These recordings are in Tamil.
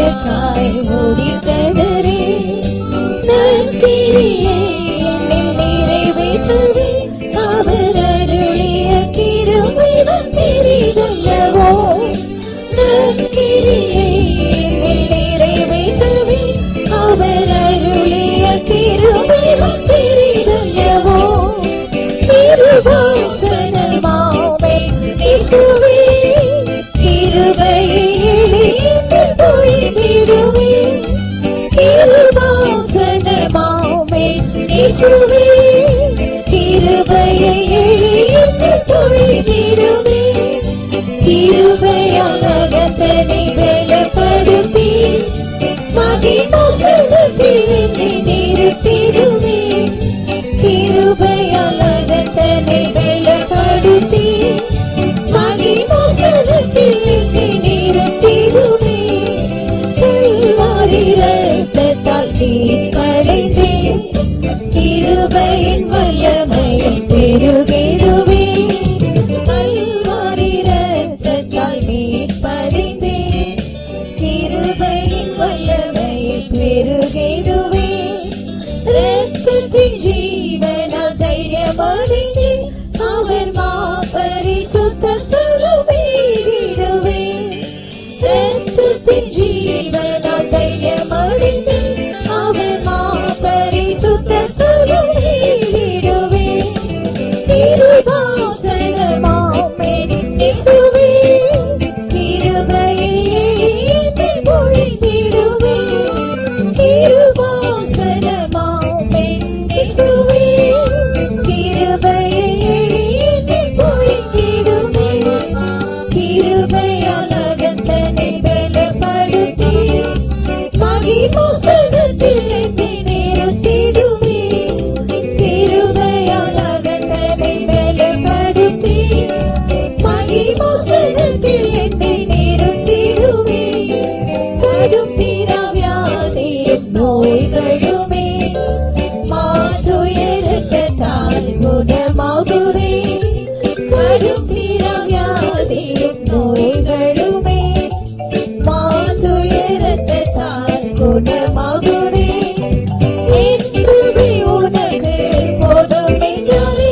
எனக்காய் முடித்தவரே நற்கிரியை என்னில் நிறைவேற்றவே அவர் அருளிய கிருபைதான் பெரிதல்லவோ நற்கிரியை என்னில் நிறைவேற்றவே அவர் அருளிய கிருபைதான் பெரிதல்லவோ திருவாசனமாமே இயேசுவே கிருபையை எளிதில் பொழிந்திடுவே திருவாசனமாமே இயேசுவே கிருபையை எளிதில் பொழிந்திடுவே கிருபையால் அகத்தனை பலப்படுத்தி மகிமாசனத்தில் என்னை நிறுத்திடுவே கிருபையால் அகத்தனை பலப்படுத்தி மகிமாசனத்தில் என்னை நிறுத்திடுவே கல்வாரி இரத்தத்தால் தீர்ப்படைந்தேன் கிருபையின் வல்லமையை பெருகிடுவே கல்வாரி இரத்தத்தால் தீர்ப்படைந்தேன் கிருபையின் வல்லமையை பெருகிடுவே இரத்தத்தின் ஜீவனால் தைரியமடைந்தேன் அவர் மாபரிசுத்த ஸ்தலமேறிடுவே இரத்தத்தின் ஜீவனால் தைரியமடைந்தேன் அவர் மாபரிசுத்த ஸ்தலமேறிடுவே திருவாசனமாமே இயேசுவே கிருபையை எளிதில் பொழிந்திடுவே திருவாசனமாமே இயேசுவே கிருபையை எளிதில் பொழிந்திடுவே கிருபையால் அகத்தனை பலப்படுத்தி மகிமாசனத்தில் என்னை நிறுத்திடுவே கிருபையால் அகத்தனை பலப்படுத்தி மகிமாசனத்தில் என்னை நிறுத்திடுவே கடும் பிறவியாதியும் நோய்களுமே மாதுயரத்தால் குணமாகுவே கடும் பிறவியாதியும் நோய்களுமே மாதுயரத்தால் குணமாகுவே என்றுமே உனக்கு போதும் என்றாரே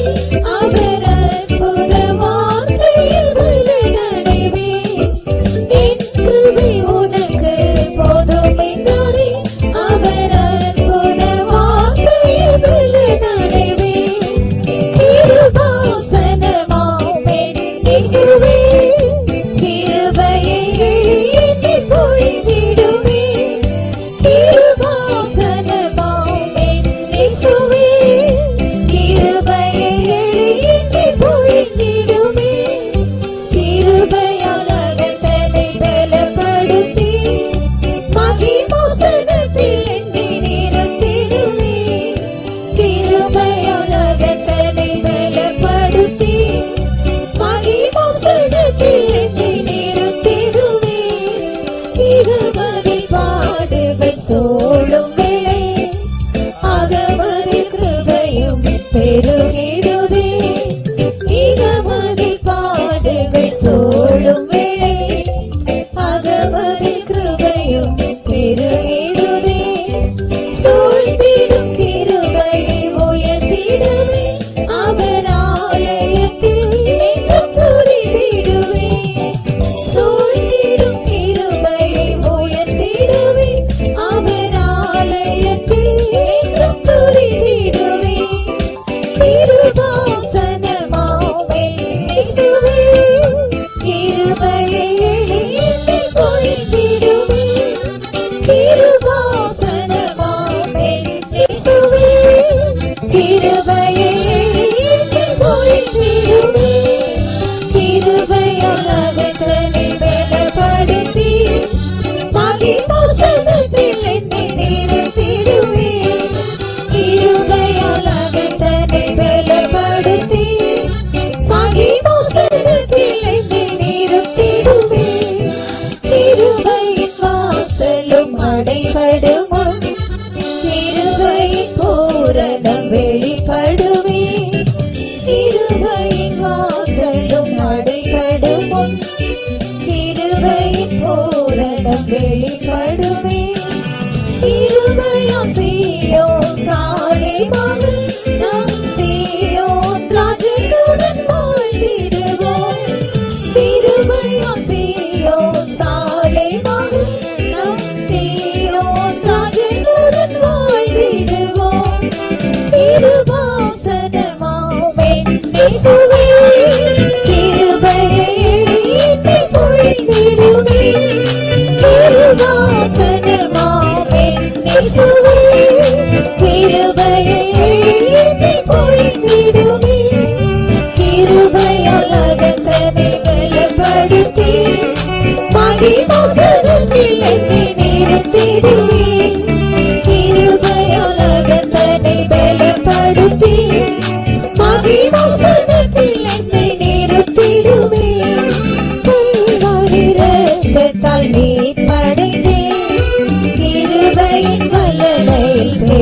அவர் அற்புத வார்த்தையில் பலனடைவே என்றுமே உனக்கு போதும் என்றாரே அவர் அற்புத வார்த்தையில் பலனடைவே திருவாசனமாமே இயேசுவே கிருபையை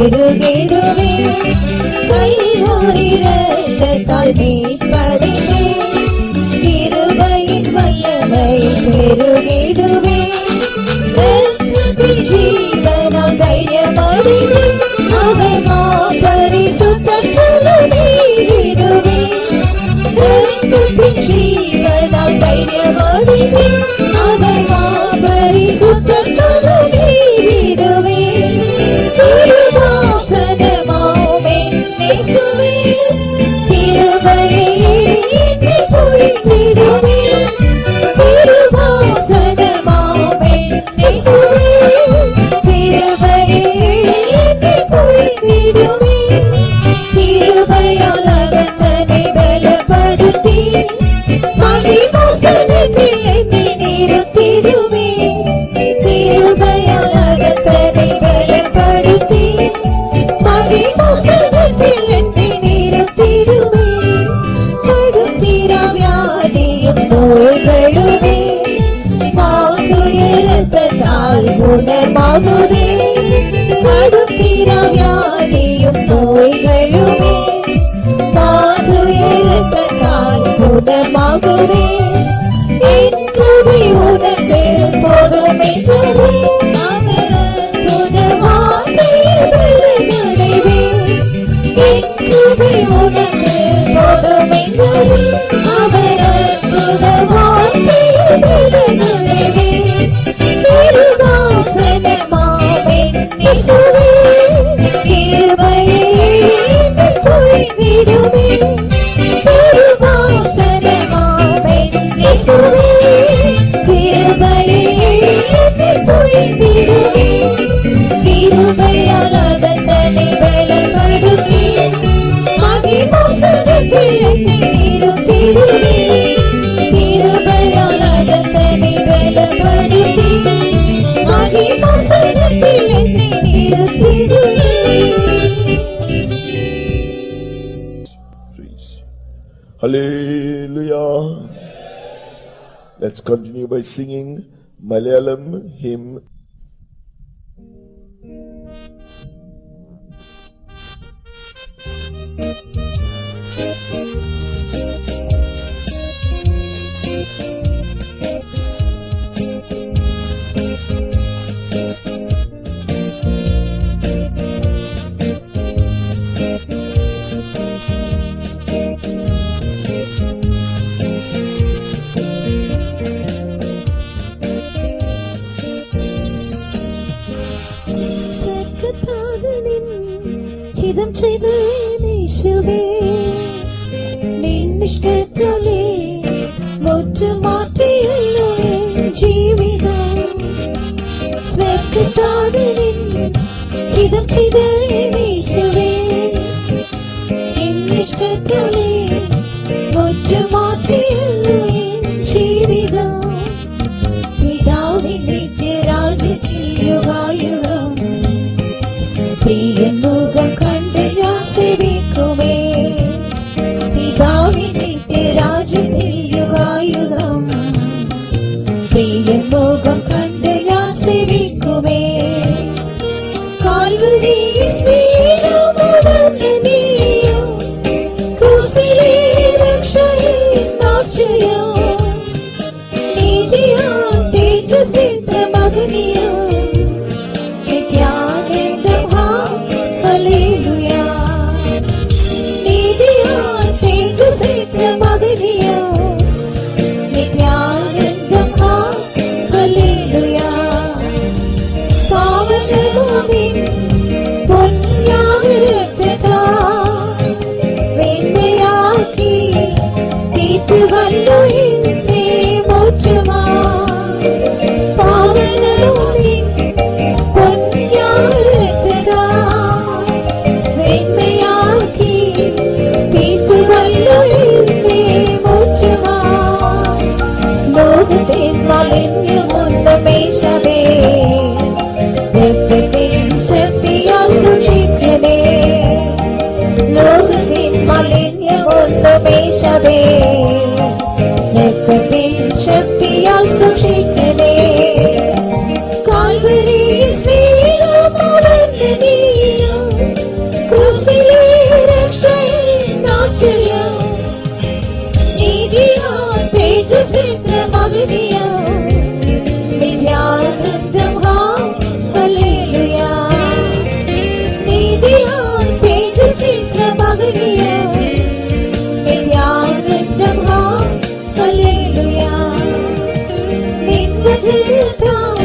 பெருகிடுவே கல்வாரி இரத்தத்தால் மீட்படைவே கிருபையின் வல்லமை பெருகிடுவே இரத்தத்தின் ஜீவனால் தைரியமடைவே அவர் பரிசுத்த ஸ்தலமேறிடுவே இரத்தத்தின் ஜீவனால் தைரியமடைவே அவர் பரிசுத்த ஸ்தலமேறிடுவே திருவாசனமாமே நிற்குவே கிருபையை எண்ணி பொழிந்திடுவே திருவாசனமாமே நிற்குவே கிருபையை எண்ணி பொழிந்திடுவே கிருபையால் அகத்தனை பலப்படுத்தி மகிமாசனத்தில் என்னை நிறுத்திடுவே கிருபையால் அகத்தனை பலப்படுத்தி மகிமாசனத்தில் என்னை நிறுத்திடுவே கடுத்திராவியாதியும் நோய்களுமே மாதுயரத்தால் குணமாகுதே கடுத்திராவியாதியும் நோய்களுமே மாதுயரத்தால் குணமாகுதே என் கிருபை உனக்கு போதுமென்றே அவர் அற்புத வார்த்தையில் பலனடைவே என் கிருபை உனக்கு போதுமென்றே அவர் அற்புத வார்த்தையில் பலனடைவே திருவாசனமாமே நிசுவே கிருபையை எண்ணி பொழிந்திடுவே திருவாசனமாமே நிசுவே கிருபையை எண்ணி பொழிந்திடுவே கிருபையால் அகத்தனை பலப்படுத்தி மகிமாசனத்தில் என்னை நிறுத்திடுவே கிருபையால் அகத்தனை பலப்படுத்தி மகிமாசனத்தில் என்னை நிறுத்திடுவே. Hallelujah. Let's continue by singing Malayalam hymn. ഹിതം ചെയ്ത യേശുവേ നിന്നിഷ്ടത്താലേ മാറ്റിയല്ലോ ജീവിതം സ്വർഗ്ഗത്താതനിൻ ഹിതം ചെയ്ത യേശുവേ നിന്നിഷ്ടത്താലേ മാറ്റിയല്ലോ ജീവിതം പിതാവിൻ നിത്യരാജ്യത്തിൽ യുഗായുഗം പ്രിയൻ മുഖം കണ്ട് ഞാൻ സേവിക്കുമേ പിതാവിൻ നിത്യരാജ്യത്തിൽ യുഗായുഗം പ്രിയൻ മുഖം കണ്ട് ഞാൻ സേവിക്കുമേ കാൽവരിയിൽ സ്നേഹമുണർന്നീയോ ക്രൂസിലെ രക്ഷയിൽ ആശ്ചര്യം നീതിയോ തേജസ്സിൻ മകനിയോ ശക്തിയാൽ സൂക്ഷിക്കണേ കാൽവരിയിൽ സ്നേഹമുണർന്നീയോ തേജസ്സേത്ര മഹനീയം നിത്യാനന്ദം ഹാ ഹല്ലേലൂയ നീതിയാൽ തേജസ്സേത്ര മഹനീയം നിത്യാനന്ദം ഹാ ഹല്ലേലൂയ നിൻവചനത്താൽ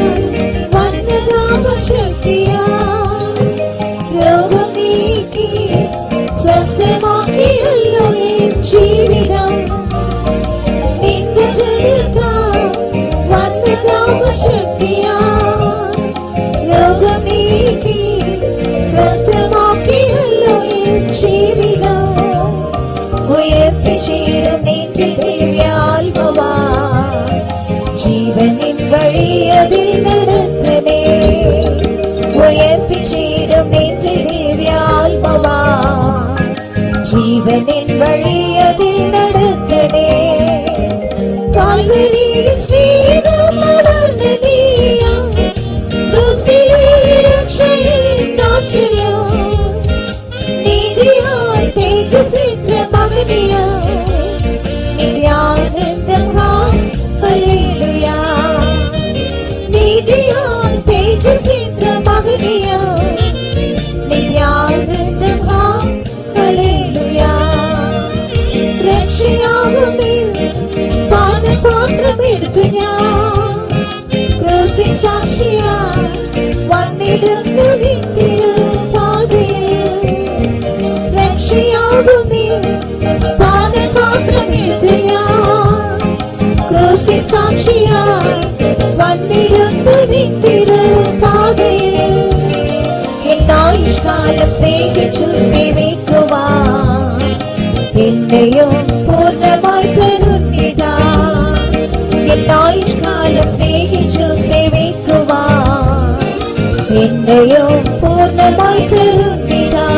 വന്നതാപശക്തിയാൽ രോഗം നീക്കി സ്വസ്ഥമാക്കിയല്ലോ എൻ ജീവിതം നിൻവചനത്താൽ വന്നതാപശക്തിയാൽ രോഗം നീക്കി സ്വസ്ഥമാക്കിയല്ലോ എൻ ജീവിതം ഉയർത്തിച്ചേരും നിന്റെ ദിവ്യാത്മാവാ ജീവനിൻ വഴിയതിൽ നടത്തണേ ഉയർത്തിച്ചേരും നിന്റെ ദിവ്യാത്മാവാ ജീവനിൻ വഴിയതിൽ നടത്തണേ കാൽവരിയിൽ സ്നേഹം അവർണ്ണനീയം ക്രൂശിലെ രക്ഷയിൽ ആശ്രയം നീതിയാൽ തേജസ്സേത്ര മഹനീയം നിത്യാനന്ദം ഹാ ഹല്ലേലൂയ നീതിയാൽ തേജസ്സേത്ര മഹനീയം നിത്യാനന്ദം ഹാ ഹല്ലേലൂയ രക്ഷയാകുമേ പാനപാത്രമെടുത്തു ഞാൻ ക്രൂശിൻ സാക്ഷിയായി വന്നിടുന്നു നിത്യപാതയിൽ രക്ഷയാകുമേ പാനപാത്രമെടുത്തു ഞാൻ ക്രൂശിൻ സാക്ഷിയായി വന്നിടുന്നു നിത്യപാതയിൽ എന്നായുഷ്കാലം സ്നേഹിച്ചു സേവിക്കുവാൻ എന്നെയും പൂർണ്ണമായി തരുന്നിതാ എന്നായുഷ്കാലം സ്നേഹിച്ചു സേവിക്കുവാൻ എന്നെയും പൂർണ്ണമായി തരുന്നിതാ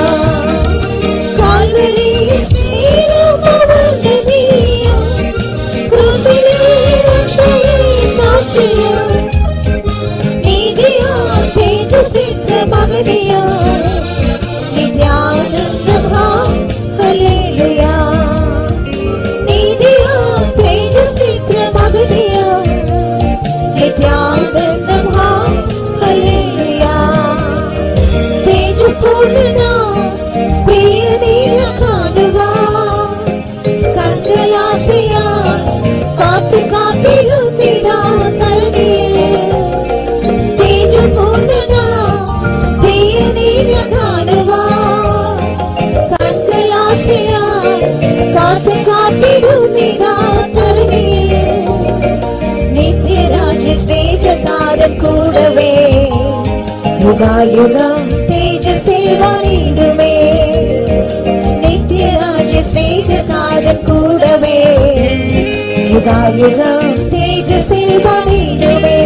കാൽവരിയിൽ സ്നേഹം അവർണ്ണനീയം ക്രൂശിലെ രക്ഷയിൽ ആശ്രയം നീതിയാൽ തേജസ്സേത്ര മഹനീയം നിത്യാനന്ദം ഹാ ഹല്ലേലൂയ നീതിയാൽ തേജസ്സേത്ര മഹനീയം നിത്യാനന്ദം ഹാ ഹല്ലേലൂയ തേജപൂർണ്ണനാം പ്രിയനെ കാണുവാൻ കൺകളാശയാൽ കാത്തിരുന്നിതാ തരുണിയിൽ തേജപൂർണ്ണനാം പ്രിയനെ കാണുവാൻ കൺകളാശയാൽ കാത്തിരുന്നിതാ തരുണിയിൽ നിത്യരാജ്യ സ്നേഹത്താരൻ കൂടവേ യുഗായുഗം തേജസ്സിൽ വാണിടുമേ നിത്യരാജ്യ സ്നേഹത്താരൻ കൂടവേ യുഗായുഗം തേജസ്സിൽ വാണിടുമേ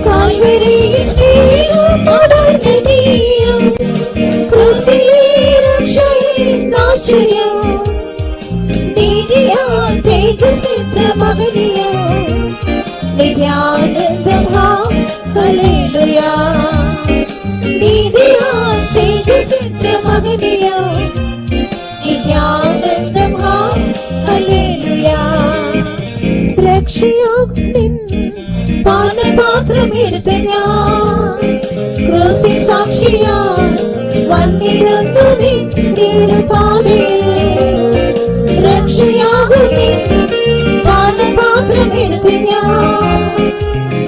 കാൽവരിയിൽ സ്നേഹം അവർണ്ണനീയം ക്രൂശിലെ രക്ഷയിൽ ആശ്രയം നീതിയാൽ തേജസ്സേത്ര മഹനീയം നിത്യാനന്ദം ഹാ ഹല്ലേലൂയ നീതിയാൽ തേജസ്സേത്ര മഹനീയം നിത്യാനന്ദം ഹാ ഹല്ലേലൂയ രക്ഷയാകും നിൻ പാനപാത്രമെടുത്ത് ഞാൻ ക്രൂശിൻ സാക്ഷിയായി വന്നിടുന്നു നിത്യപാതയിൽ രക്ഷയാകും നിൻ പാനപാത്രമെടുത്ത് ഞാൻ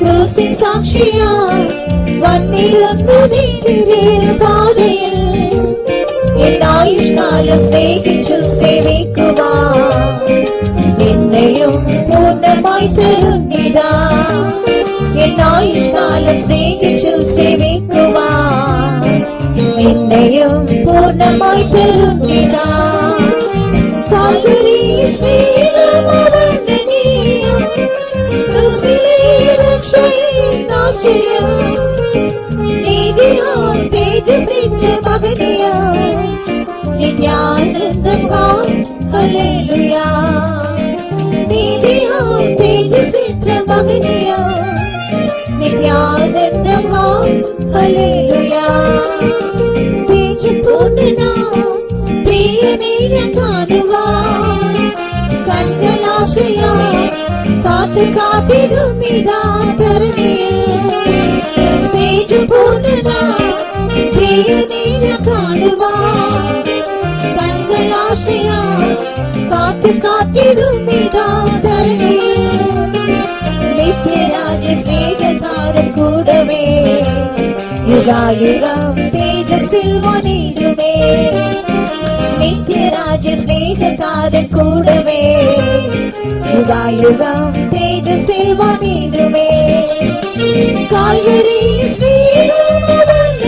ക്രൂശിൻ സാക്ഷിയായി വന്നിടുന്നു നിത്യപാതയിൽ എന്നായുഷ്കാലം സ്നേഹിച്ചു സേവിക്കുവാൻ എന്നെയും പൂർണ്ണമായി തരുന്നിതാ എന്നായുഷ്കാലം സ്നേഹിച്ചു സേവിക്കുവാൻ എന്നെയും പൂർണ്ണമായി തരുന്നിതാ കാൽവരിയിൽ സ്നേഹം അവർണ്ണനീയം ക്രൂശിലെ രക്ഷയിൽ ആശ്രയം നീതിയാൽ തേജസ്സേത്ര മഹനീയം നിത്യാനന്ദം ഹാ ഹല്ലേലൂയ നീതിയാൽ തേജസ്സേത്ര മഹനീയം നിത്യാനന്ദം ഹാ ഹല്ലേലൂയ തേജപൂർണ്ണനാം പ്രിയനെ ഞാൻ കാണുവാൻ കൺകളാശയാൽ காத்து காத்திடும் இதா தருணியில் தேஜபூதனா பிரியனீன காணுவார் கண்கள் ஆசையா காத்து காத்திடும் இதா தருணியில் நித்யராஜ ஸ்நேகத்தாரன் கூடவே யுகாயுகம் தேஜஸில் வணிடுவே நித்யராஜ ஸ்நேகத்தாரன் கூடவே யுகாயுகம் தேஜஸில் வணிடுவே கால்வரி ஸ்நேகமவந்தனீயம்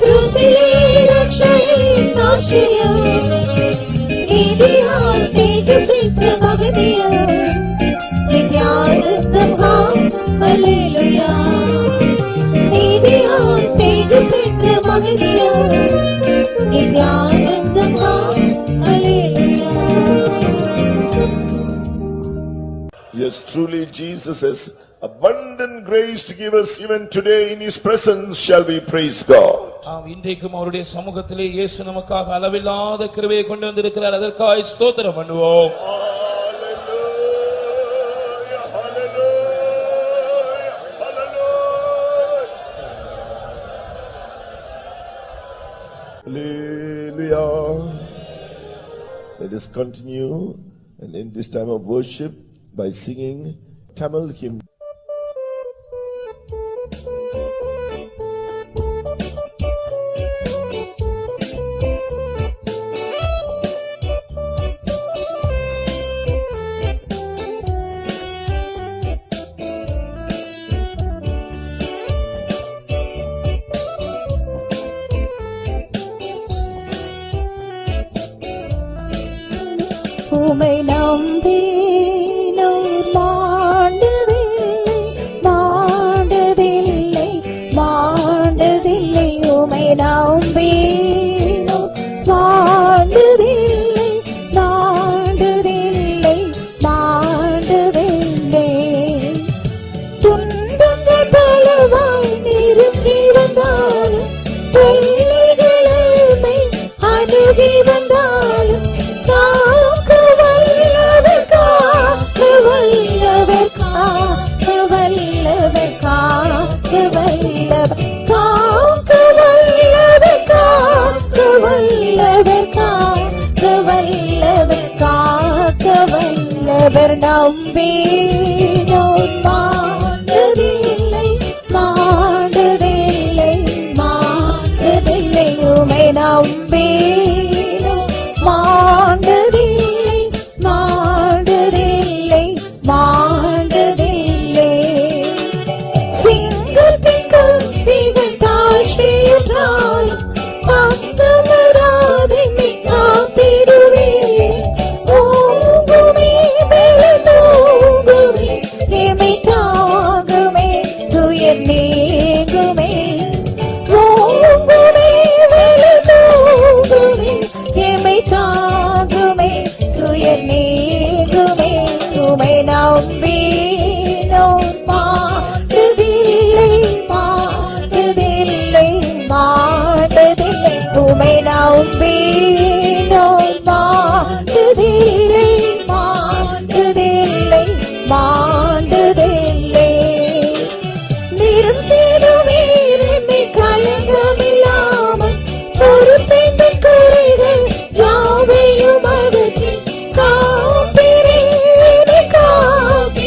கிறிஸ்திலே ரக்ஷையின் ஆச்சரியம் நீதியால் தேஜஸில் பிரமகனியம் நித்யானந்தம் ஹல்லேலூயா நீதியால் தேஜஸில் பிரமகனியம் நித்யானந்தம் ஹல்லேலூயா. Yes, truly Jesus has abundant grace to give us even today in His presence shall we praise God. இன்றைக்கும் அவருடைய சமூகத்திலே இயேசு நமக்காக அளவில்லாத கிருபையை கொண்டு வந்திருக்கிறார். அதற்காக ஸ்தோத்திரம் பண்ணுவோம். Hallelujah. Let us continue and in this time of worship by singing Tamil hymn. உமை நம்பினோர் மாண்டதில்லை உமை நம்பினோர் மாண்டதில்லை துன்பங்கள் பலவாய் நெருங்கி வந்தாலும் தொல்லைகளுமே அணுகி வந்தாலும் நம்பினோர் மாண்டதில்லை உமை நம்பினோர் மாண்டதில்லை சிங்கத்தின் கத்திகள் தாழ்ச்சியுற்றால் பக்கமராதிமை காத்திடுவே ஓங்குமே பெருந்தோங்குமே எமை தாங்குமே துயர் நீங்குமே ஓங்குமே பெருந்தோங்குமே எமை தாங்குமே துயர் நீங்குமே உமை நம்பினோர் மாண்டதில்லை உமை நம்பினோர் மாண்டதில்லை நிறுத்திடுமே கலங்கமில்லாமல் பொறுப்பேற்ற குறைகள் யாவையும் அகற்றி காப்பிரேனே காப்பி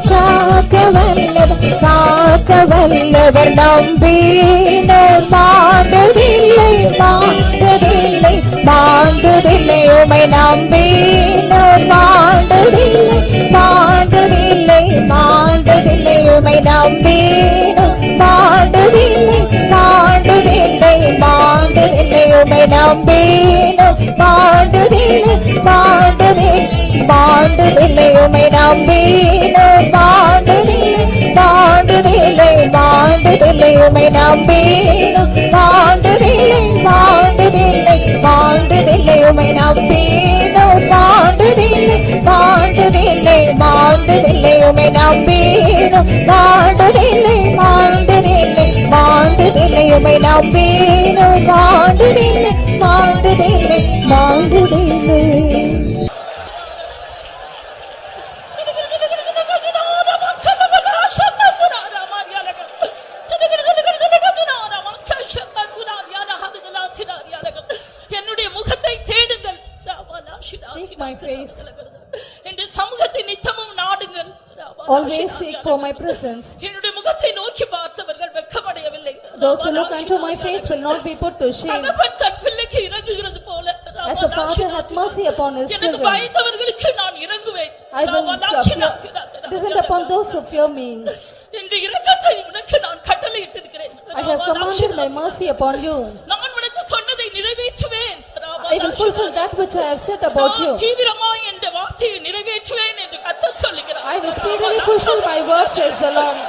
வல்லவர் நம்பினோர் மாண்டதில்லை மாண்டதில்லை மாண்டதில்லை உமை நம்பினோர் மாண்டதில்லை மாண்டதில்லை மாண்டதில்லை உமை நம்பினோர் மாண்டதில்லை மாண்டதில்லை மாண்டதில்லை உமை நம்பினோர் மாண்டதில்லை மாண்டதில்லை மாண்டதில்லை உமை நம்பினோர் மாண்டதில்லை மாண்டதில்லை மாண்டதில்லை உமை நம்பினோர் மாண்டதில்லை மாண்டதில்லை மாண்டதில்லை உமை நம்பினோர் மாண்டதில்லை மாண்டதில்லை மாண்டதில்லை உமை நம்பினோர் மாண்டதில்லை மாண்டதில்லை மாண்டதில்லை உமை நம்பினோர் மாண்டதில்லை மாண்டதில்லை மாண்டதில்லை. என்னுடைய முகத்தை தேடுங்கள், Seek my face. என்னுடைய சமூகத்தை நித்தமும் நாடுங்கள். Always seek for my presence. என்னுடைய முகத்தை நோக்கி பார்த்தவர்கள் வெட்கமடையவில்லை. Those who look unto my face will not be put to shame. தகப்பன் தன் பிள்ளைக்கு இறங்குகிறது போல As a father hath mercy upon his எனக்கு children, பயந்தவர்களுக்கு நான் இறங்குவேன். I will descend upon those who fear me. இந்த இரக்கத்தை உனக்கு நான் கட்டளையிட்டிருக்கிறேன். I have commanded my mercy upon you. நான் உனக்கு சொன்னதை நிறைவேற்றுவேன். I will fulfill that which I have said about you. தீவிரமாய் என்ற வார்த்தையை நிறைவேற்றுவேன் என்று கர்த்தர் சொல்லுகிறார். I will speedily fulfill my word, says the Lord.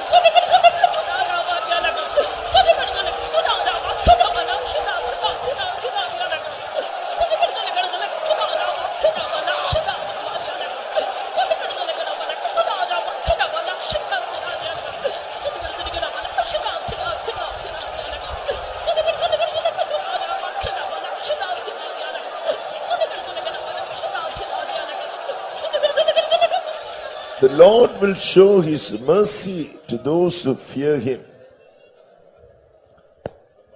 The Lord will show his mercy to those who fear him.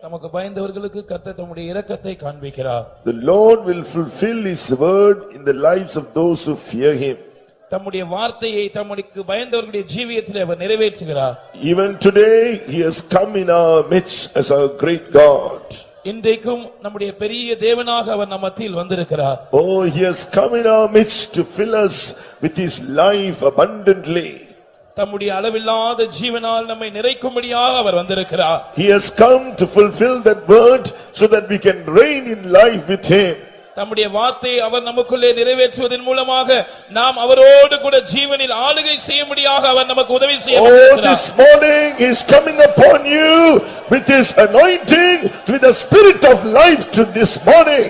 நமக்கு பயந்தவர்களுக்கு கர்த்தர் தம்முடைய இரக்கத்தை காண்பிக்கிறார். The Lord will fulfill his word in the lives of those who fear him. தம்முடைய வார்த்தையை தம்முடைய பயந்தவர்களுடைய ஜீவியத்திலே அவர் நிறைவேற்றுகிறார். Even today he has come in our midst as our great God. இன்றைக்கும் நம்முடைய பெரிய தேவனாக அவர் நம் மத்தியில் வந்திருக்கிறார். Oh, he has come in our midst to fill us with his life abundantly. தம்முடைய அளவில்லாத ஜீவனால் நம்மை நிறைக்கும்படியாக அவர் வந்திருக்கிறார். He has come to fulfill that word so that we can reign in life with him. தம்முடைய வார்த்தையை அவர் நமக்குள்ளே நிறைவேற்றுவதன் மூலமாக நாம் அவரோடு கூட ஜீவனில் ஆளுகை செய்யும்படியாக அவர் நமக்கு உதவி செய்ய Oh, வந்திருக்கிறார். this morning he is coming upon you with his anointing, with the spirit of life to this morning.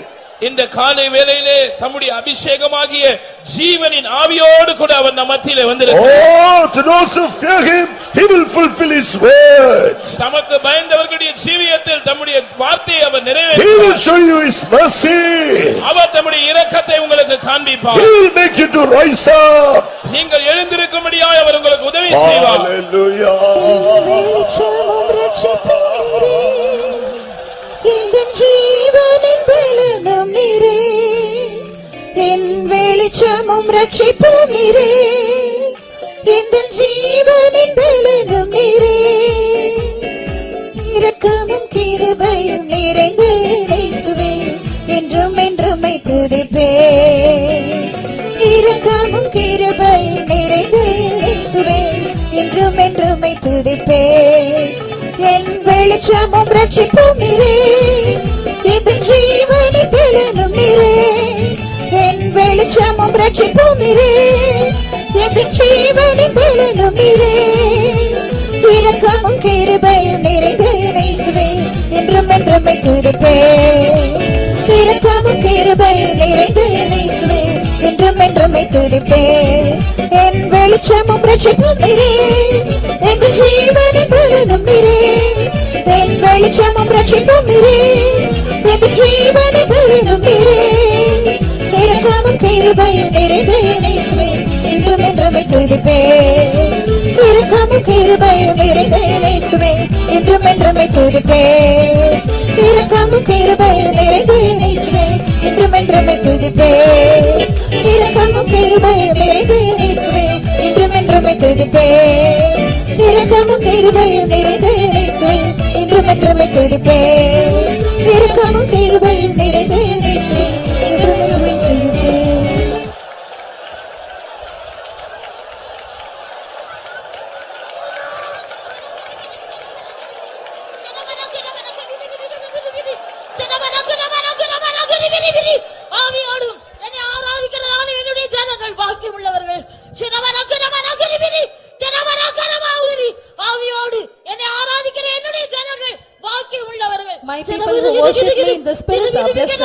இந்த காலை வேளையிலே தம்முடைய அபிஷேகமாகிய ஜீவனின் ஆவியோடு கூட அவர் நம் மத்தியிலே வந்திருக்கிறார். Oh, to those who fear him, he will fulfill his words. தமக்கு பயந்தவர்களுடைய ஜீவியத்தில் தம்முடைய வார்த்தையை அவர் He will நிறைவேற்றுவார். show you his mercy. அவர் தம்முடைய இரக்கத்தை உங்களுக்கு காண்பிப்பார். He will make you to rise up. நீங்கள் எழுந்திருக்கும்படியாக அவர் உங்களுக்கு உதவி செய்வார். Hallelujah. வெளிச்சமும் ரட்சிப்பும் என் ஜீவனின் பலனும் நீரே, என் வெளிச்சமும் ரட்சிப்பும் நீரே, என் ஜீவனின் பலனும் நீரே, இரக்கமும் கிருபையும் நிறைந்த இயேசுவே, என்றும் என்றும் துதிப்பேன். இரக்கமும் கிருபையும் நிறைந்த இயேசுவே, என்றும் என்றும் துதிப்பேன். என் வெளிச்சமும் ரட்சிப்பும் நீரே, என் ஜீவனின் பலனும் நீரே, என் வெளிச்சமும் ரட்சிப்பும் நீரே, என் ஜீவனின் பலனும் நீரே, இரக்கமும் கிருபையும் நிறைந்த இயேசுவே, என்றும் என்றும் துதிப்பேன். இரக்கமும் கிருபையும் நிறைந்த இயேசுவே, என்றும் என்றும் துதிப்பேன். என் வெளிச்சமும் ரட்சிப்பும் நீரே, என் ஜீவனின் பலனும் நீரே, என் வெளிச்சமும் ரட்சிப்பும் நீரே, என் ஜீவனின் பலனும் நீரே, இரக்கமும் கிருபையும் நிறைந்த இயேசுவே, என்றும் என்றும் துதிப்பேன். இரக்கமும் கிருபையும் நிறைந்த இயேசுவே, என்றும் என்றும் துதிப்பேன். இரக்கமும் கிருபையும் நிறைந்த இயேசுவே, என்றும் என்றும் துதிப்பேன். இரக்கமும் கிருபையும் நிறைந்த இயேசுவே, என்றும் என்றும் துதிப்பேன். இரக்கமும் கிருபையும் நிறைந்த இயேசு இன்றும் என்றுமே துதிப்பேன். இரக்கமும் கிருபையும் நிறைந்த இயேசு இன்றும் என்றுமே துதிப்பேன். ஆவியோடும் என்னை ஆராதிக்கிறதான என்னுடைய ஜனங்கள் பாக்கியம் உள்ளவர்கள். ஆவியோடு என்னை ஆராதிக்கிற என்னுடைய ஜனங்கள் பாக்கியம் உள்ளவர்கள். My people who worship me in the spirit are blessed.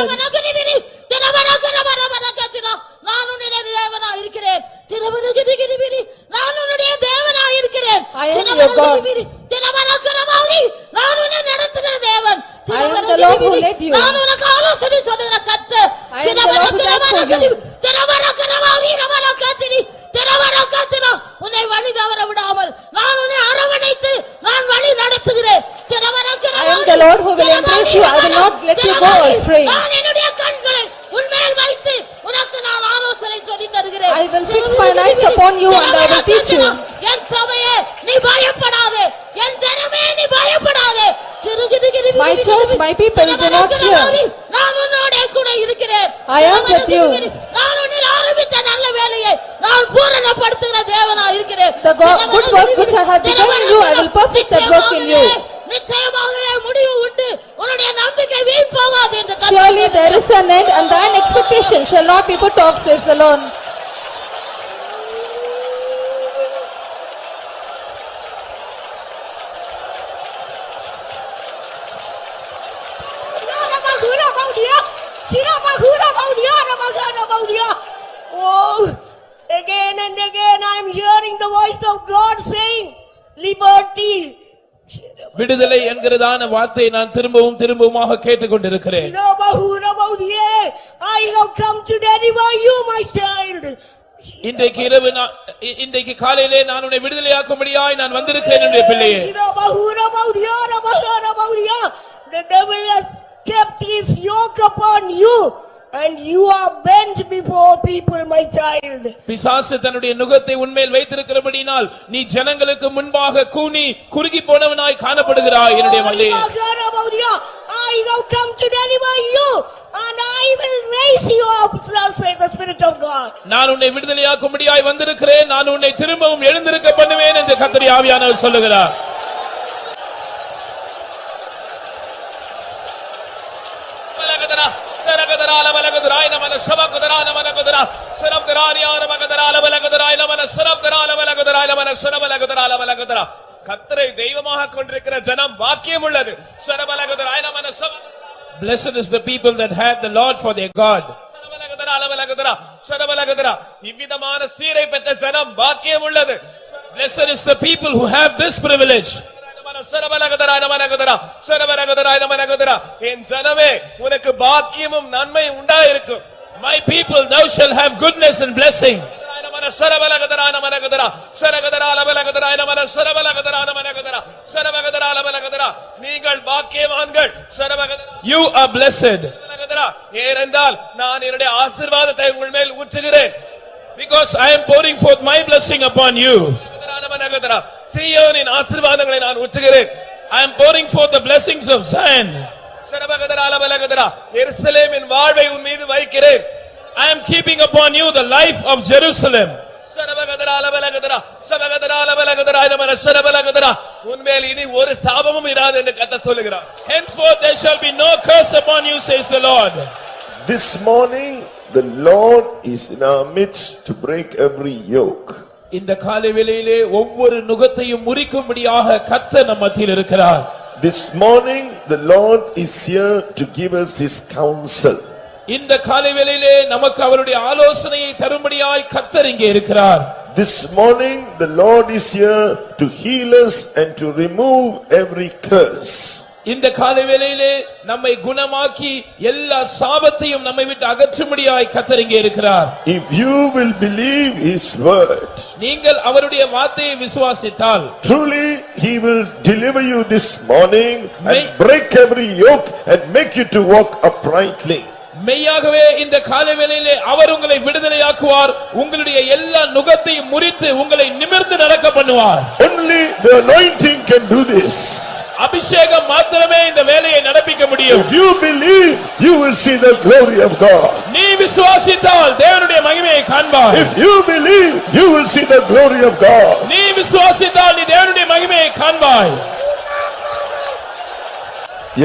நான் உன்னுடைய தேவனாய் இருக்கிறேன். நான் உன்னுடைய தேவனாய் இருக்கிறேன். I am your God. நான் உன்னை நடத்துகிற தேவன். I am the Lord who led you. நான் உனக்கு ஆலோசனை சொல்லுகிற கர்த்தர். I am the Lord who died for you. உன்னை வழி தவற விடாமல் நான் உன்னை அரவணைத்து நான் வழி நடத்துகிறேன். I am the Lord who will embrace you. I will not let you go astray. நான் என்னுடைய கண்களை உன்மேல் வைத்து உனக்கு நான் ஆலோசனை சொல்லி தருகிறேன். I will fix my eyes upon you and I will teach you. என் சபையே நீ பயப்படாதே, என் ஜனமே நீ பயப்படாதே. My church, my people, do not fear. நான் உன்னோட கூட இருக்கிறேன். I am with you. நான் உன்னில் ஆரம்பித்த நல்ல வேலையை நான் பூரணப்படுத்துகிற தேவனாய் இருக்கிறேன். The good work which I have begun in you, I will perfect that work in you. நிச்சயமாகவே முடிவு உண்டு. உன்னுடைய நம்பிக்கை வீண் போகாது என்று Surely there is an end and thine expectation shall not be put off, says the Lord. Oh, again and again I am hearing the voice of God saying, liberty. விடுதலை என்கிறதான வார்த்தையை நான் திரும்பவும் திரும்பவுமாக கேட்டுக்கொண்டிருக்கிறேன். I have come to deliver you, my child. இன்றைக்கு காலையிலே நான் உன்னை விடுதலையாக்கும்படியாய் நான் வந்திருக்கிறேன் என்னுடைய பிள்ளையே. The devil has kept his yoke upon you and you are bent before people, my child. பிசாசு தன்னுடைய நுகத்தை உன்மேல் வைத்திருக்கிறபடியால் நீ ஜனங்களுக்கு முன்பாக கூனி குறுகி போனவனாய் காணப்படுகிறாய் என்னுடைய மகளே. I have come to deliver you and I will raise you up, says the Spirit of God. நான் உன்னை விடுதலையாக்கும்படியாய் வந்திருக்கிறேன், நான் உன்னை திரும்பவும் எழுந்திருக்க பண்ணுவேன் என்று கர்த்தருடைய ஆவியானவர் சொல்லுகிறார். கர்த்தரை தெய்வமாக கொண்டிருக்கிற ஜனம் பாக்கியம் உள்ளது. Blessed is the people that have the Lord for their God. இவ்விதமான சீரை பெற்ற ஜனம் பாக்கியம் உள்ளது. Blessed is the people who have this privilege. என் ஜனமே உனக்கு பாக்கியமும் நன்மையும் உண்டாயிருக்கும். My people, thou shall have goodness and blessing. நீங்கள் பாக்கியவான்கள். You are blessed. ஏனென்றால் நான் என்னுடைய ஆசீர்வாதத்தை உங்கள் மேல் ஊற்றுகிறேன். Because I am pouring forth my blessing upon you. சீயோனின் ஆசீர்வாதங்களை நான் ஊற்றுகிறேன். I am pouring forth the blessings of Zion. எருசலேமின் வாழ்வை உன் மீது வைக்கிறேன். I am keeping upon you the life of Jerusalem. உன்மேல் இனி ஒரு சாபமும் இராது என்று கர்த்தர் சொல்லுகிறார். Henceforth there shall be no curse upon you, says the Lord. This morning the Lord is in our midst to break every yoke. இந்த காலை வேளையிலே ஒவ்வொரு நுகத்தையும் முறிக்கும்படியாக கர்த்தர் நம் மத்தியில் இருக்கிறார். This morning the Lord is here to give us his counsel. இந்த காலை வேளையிலே நமக்கு அவருடைய ஆலோசனையை தரும்படியாய் கர்த்தர் இங்கே இருக்கிறார். This morning the Lord is here to heal us and to remove every curse. இந்த காலை வேளையிலே நம்மை குணமாக்கி எல்லா சாபத்தையும் நம்மை விட்டு அகற்றும்படியாய் கர்த்தர் இங்கே இருக்கிறார். If you will believe his word, நீங்கள் அவருடைய வார்த்தையை விசுவாசித்தால் truly he will deliver you this morning and break every yoke and make you to walk uprightly. மெய்யாகவே இந்த காலை வேளையிலே அவர் உங்களை விடுதலையாக்குவார். உங்களுடைய எல்லா நுகத்தையும் முறித்து உங்களை நிமிர்ந்து நடக்க பண்ணுவார். Only The anointing can do this. அபிஷேகம் மாத்திரமே இந்த வேலையை நடப்பிக்க முடியும். If you believe, you will see the glory of God. நீ விசுவாசித்தால் தேவனுடைய மகிமையை காண்பாய். If you believe, you will see the glory of God. நீ விசுவாசித்தால் நீ தேவனுடைய மகிமையை காண்பாய்.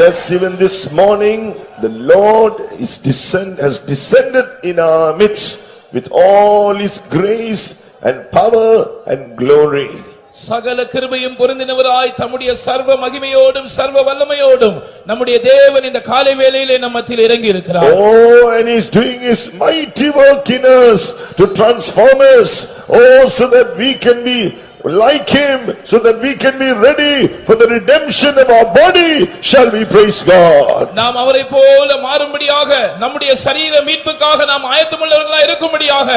Yes, even this morning, the Lord has descended in our midst with all his grace and power and glory. சகல கிருபையும் பொருந்தினவராய் தம்முடைய சர்வ மகிமையோடும் சர்வ வல்லமையோடும் நம்முடைய தேவன் இந்த காலை வேளையிலே நம்ம மத்தியில் இறங்கி இருக்கிறார். Oh, and he's doing his mighty work in us to transform us. Oh, so that we can be like him, so that we can be ready for the redemption of our body. Shall we praise God? நாம் அவரை போல மாறும்படியாக நம்முடைய சரீர மீட்புக்காக நாம் ஆயத்தமுள்ளவர்களாய் இருக்கும்படியாக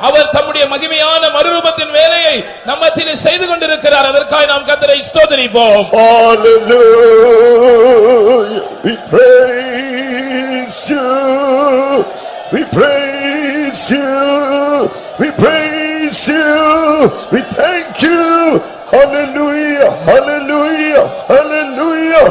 அவர் தம்முடைய மகிமையான மறுரூபத்தின் வேலையை நம்ம மத்தியிலே செய்து கொண்டிருக்கிறார். அதற்காக நாம் கர்த்தரை ஸ்தோத்திரிப்போம். Hallelujah. We praise you. We praise you. We praise you. We thank you. Hallelujah. Hallelujah. Hallelujah.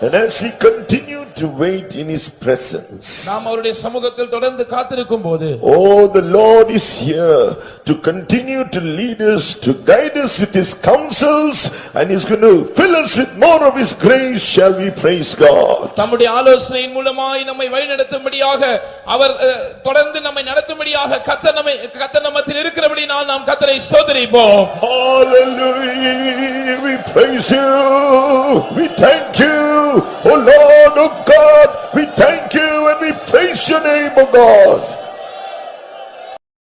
And as we continue to wait in his presence, நாம் அவருடைய சமூகத்தில் தொடர்ந்து காத்திருக்கும் போது, oh, the Lord is here to continue to lead us, to guide us with his counsels, and he's going to fill us with more of his grace. Shall we praise God? தம்முடைய ஆலோசனையின் மூலமாய் நம்மை வழிநடத்தும்படியாக அவர் தொடர்ந்து நம்மை நடத்தும்படியாக கர்த்தர் நம்மத்தில் இருக்கிறபடி நாம் கர்த்தரை ஸ்தோத்திரிப்போம். Hallelujah. We praise you. We thank you. Oh Lord, oh God, we thank you and we praise your name, oh God.